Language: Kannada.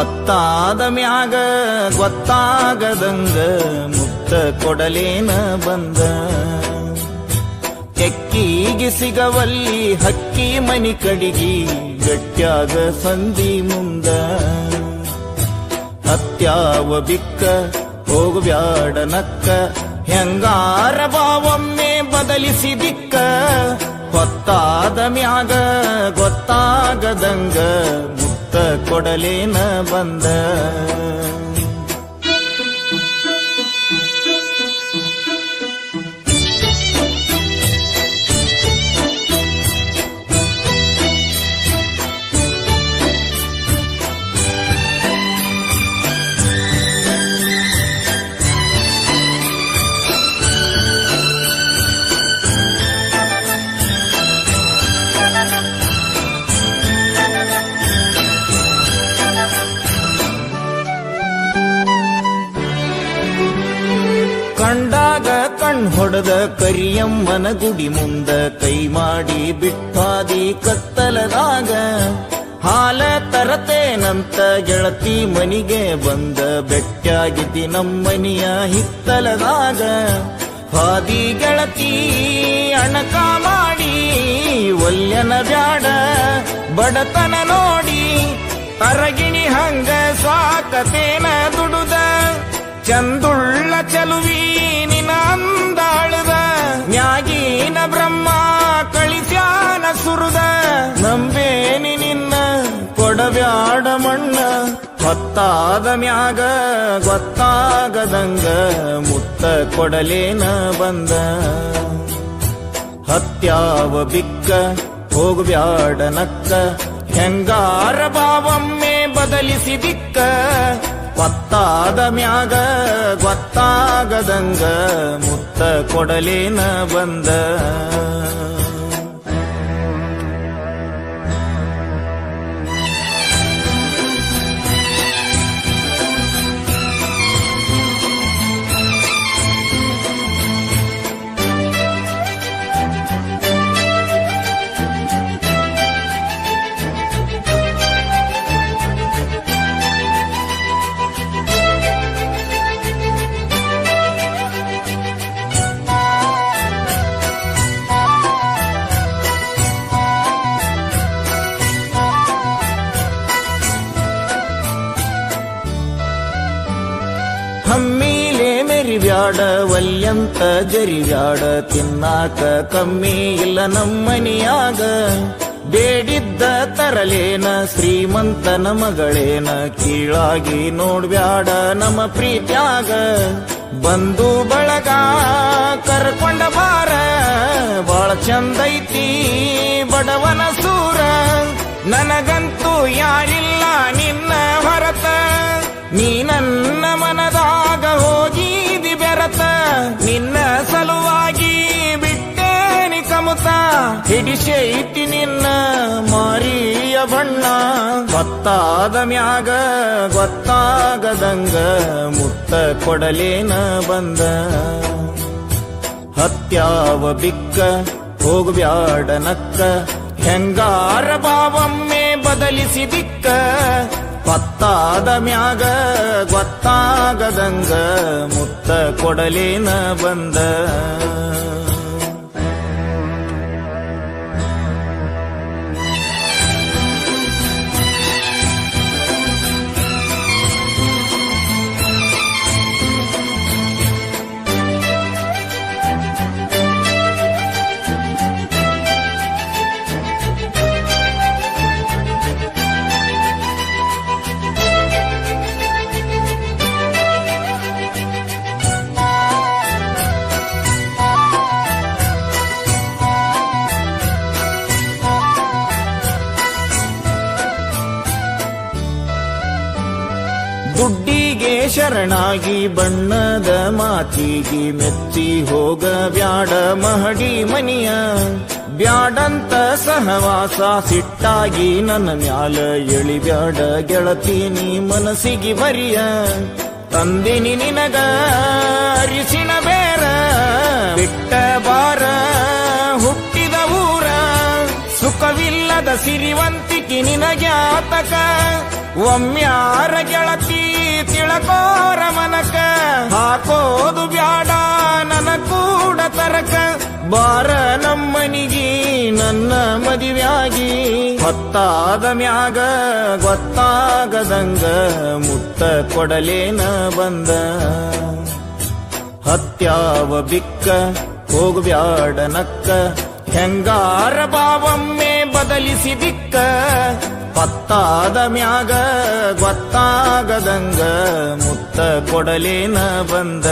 ಹೊತ್ತಾದ ಮ್ಯಾಗ ಗೊತ್ತಾಗದಂಗ ಮುತ್ತ ಕೊಡಲೇನ ಬಂದ. ಕೆಕ್ಕಿಗೆ ಸಿಗವಲ್ಲಿ ಹಕ್ಕಿ ಮನಿ ಕಡಿಗಿ ಗಟ್ಯಾಗ ಸಂಧಿ ಮುಂದ. ಹತ್ಯಾವ ಬಿಕ್ಕ ಹೋಗಬ್ಯಾಡ ನಕ್ಕ ಹೆಂಗಾರ ಬಾವೊಮ್ಮೆ ಬದಲಿಸಿ ದಿಕ್ಕ. ಹೊತ್ತಾದ ಮ್ಯಾಗ ಗೊತ್ತಾಗದಂಗ ಮುತ್ತ ಕೊಡಲೇನ ಬಂದ. ಕಂಡಾಗ ಕಣ್ ಹೊಡೆದ ಕರಿಯಮ್ಮನ ಗುಡಿ ಮುಂದ ಕೈ ಮಾಡಿ ಬಿಟ್ಟಾದಿ ಕತ್ತಲದಾಗ. ಹಾಲ ತರತೇನಂತ ಗೆಳತಿ ಮನಿಗೆ ಬಂದ ಬೆಟ್ಟಾಗಿದ್ದಿ ನಮ್ಮನಿಯ ಹಿತ್ತಲದಾಗ. ಹಾದಿ ಗೆಳತಿ ಅಣಕ ಮಾಡಿ ಒಲ್ಯನ ಬ್ಯಾಡ ಬಡತನ ನೋಡಿ. ತರಗಿಣಿ ಹಂಗ ಸಾಕತೇನ ದುಡುದ ಚಂದುಳ್ಳ ಚಲುವಿ ನಿನ ಅಂದಾಳದ. ಮ್ಯಾಗೀನ ಬ್ರಹ್ಮ ಕಳಿಸ್ಯಾನ ಸುರುದ ನಂಬೇನಿ ನಿನ್ನ ಕೊಡಬ್ಯಾಡ ಮಣ್ಣ. ಹೊತ್ತಾದ ಮ್ಯಾಗ ಗೊತ್ತಾಗದಂಗ ಮುತ್ತ ಕೊಡಲೇನ ಬಂದ. ಹತ್ಯಾವ ಬಿಕ್ಕ ಹೋಗಬ್ಯಾಡ ನಕ್ಕ ಹೆಂಗಾರ ಬಾವೊಮ್ಮೆ ಬದಲಿಸಿ ದಿಕ್ಕ. ಹೊತ್ತಾದ ಮ್ಯಾಗ ಗೊತ್ತಾಗದಂಗ ಮುತ್ತ ಕೊಡಲೇನ ಬಂದ. ಹಮ್ಮಿಲೆ ಮೆರಿಬ್ಯಾಡ ವಲ್ಯಂತ ಜರಿಬ್ಯಾಡ ತಿನ್ನಾಕ ಕಮ್ಮಿ ಇಲ್ಲ ನಮ್ಮನಿಯಾಗ. ಬೇಡಿದ್ದ ತರಲೇನ ಶ್ರೀಮಂತನ ಮಗಳೇನ ಕೀಳಾಗಿ ನೋಡ್ಬ್ಯಾಡ ನಮ್ಮ ಪ್ರೀತ್ಯಾಗ. ಬಂದು ಬಳಗ ಕರ್ಕೊಂಡ ಬಾರ ಬಾಳ ಚಂದೈತಿ ಬಡವನ ಸೂರ. ನನಗಂತೂ ಯಾರಿಲ್ಲ ನಿನ್ನ ಹೊರತ ನೀ ನನ್ನ ಮನದಾಗ ಹೋಗಿದಿ ಬೆರತ. ನಿನ್ನ ಸಲುವಾಗಿ ಬಿಟ್ಟೇನಿ ಕಮುತ ಹಿಡಿಸೈತಿ ನಿನ್ನ ಮಾರಿಯ ಬಣ್ಣ. ಗೊತ್ತಾದ ಮ್ಯಾಗ ಗೊತ್ತಾಗದಂಗ ಮುತ್ತ ಕೊಡಲೇನ ಬಂದ. ಹತ್ಯಾವ ಬಿಕ್ಕ ಹೋಗಬ್ಯಾಡ ನಕ್ಕ ಹೆಂಗಾರ ಬಾವೊಮ್ಮೆ ಬದಲಿಸಿ ದಿಕ್ಕ. ಹೊತ್ತಾದ ಮ್ಯಾಗ ಗೊತ್ತಾಗದಂಗ ಮುತ್ತ ಕೊಡಲೇನ ಬಂದ. ದುಡ್ಡಿಗೆ ಶರಣಾಗಿ ಬಣ್ಣದ ಮಾತಿಗೆ ಮೆಚ್ಚಿ ಹೋಗ ಬ್ಯಾಡ ಮಹಡಿ ಮನಿಯ. ಬ್ಯಾಡಂತ ಸಹವಾಸ ಸಿಟ್ಟಾಗಿ ನನ್ನ ಮ್ಯಾಲ ಎಳಿಬ್ಯಾಡ ಗೆಳತಿ ನೀ ಮನಸ್ಸಿಗೆ ಬರಿಯ. ತಂದಿನಿ ನಿನಗ ಅರಿಸಿನ ಬೇರ ಬಿಟ್ಟ ಬಾರ ಹುಟ್ಟಿದ ಊರ. ಸುಖವಿಲ್ಲ ಇಲ್ಲದ ಸಿರಿವಂತಿಕೆ ನಿನಗ್ಯಾತಕ ಒಮ್ಮ್ಯಾರ ಗೆಳತಿ ತಿಳಕೋರ ಮನಕ ಹಾಕೋದು ಬ್ಯಾಡ ನನ ಕೂಡ ತರಕ ಬಾರ ನಮ್ಮನಿಗಿ ನನ್ನ ಮದುವ್ಯಾಗಿ ಹೊತ್ತಾದ ಮ್ಯಾಗ ಗೊತ್ತಾಗದಂಗ ಮುತ್ತ ಕೊಡಲೇನ ಬಂದ ಹತ್ಯಾವ ಬಿಕ್ಕ ಹೋಗ್ಬ್ಯಾಡ ನಕ್ಕ ಹೆಂಗಾರ ಬಾವೊಮ್ಮೆ ಬದಲಿಸಿ ದಿಕ್ಕ ಪತ್ತಾದ ಮ್ಯಾಗ ಗೊತ್ತಾಗದಂಗ ಮುತ್ತ ಕೊಡಲೇನ ಬಂದ